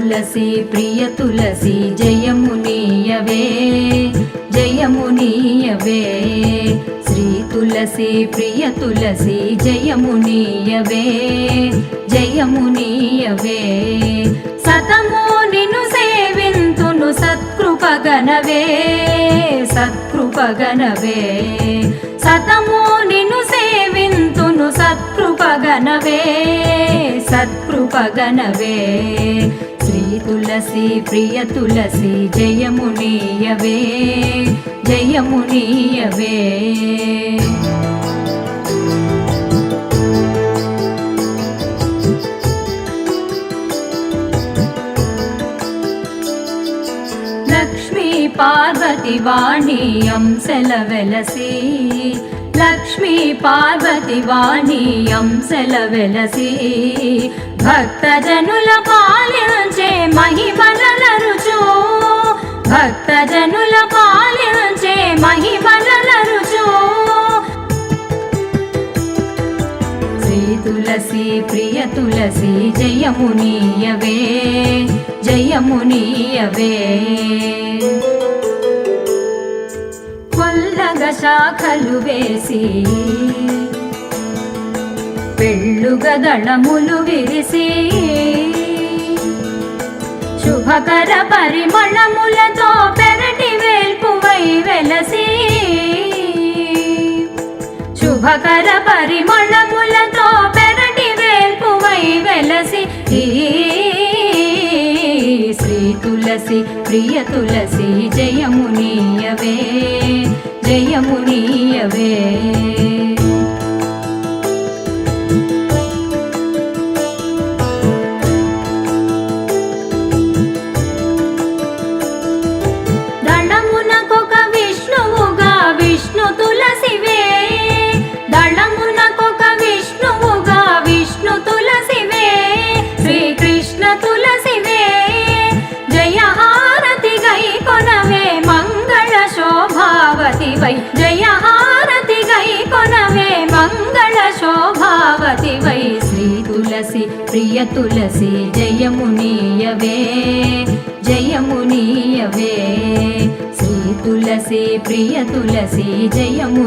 తులసి ప్రియ తులసి జయమునీయవే జయమునీయవే శ్రీ తులసి ప్రియ తులసి జయమునీయవే జయమునీయవే సతము నిన్ను సేవింతును సత్కృపగనవే సత్కృపగనవే సతము నిన్ను సేవింతును సత్కృపగనవే సత్కృపగనవే శ్రీ తులసి ప్రియ తులసి జయమునీయవే జయమునీయవే లక్ష్మీ పార్వతి వాణి అంశల వెలసి లక్ష్మీ పార్వతి వాణి అంశల వెలసి భక్తజనుల పాలించే మహిమలరుచు భక్తజనుల పాలించే మహిమలరుచు శ్రీ తులసి ప్రియ తులసి జయమునీయవే జయమునీయవే కొల్లగ శాఖలు వేసి పెళ్ళుగ దళములు విరిసి శుభకర పరిమళములతో పెరటి వేల్పువై వెలసి శుభకర పరిమళములతో పెరటి వేల్పువై వెలసి శ్రీ తులసి ప్రియ తులసి జయమునీయవే జయమునీయవే దళమునకొక విష్ణువుగా విష్ణు తులసివే దళమునకొక విష్ణువుగా విష్ణు తులసివే శ్రీకృష్ణ తులసివే జయ హారతి గై కొనవే మంగళ శోభావతివై జయ హారతి గై కొనవే మంగళ శోభావతివై శ్రీ తులసి ప్రియ తులసి జయమునీయవే జయమునీయవే శ్రీ తులసి ప్రియ తులసి జయము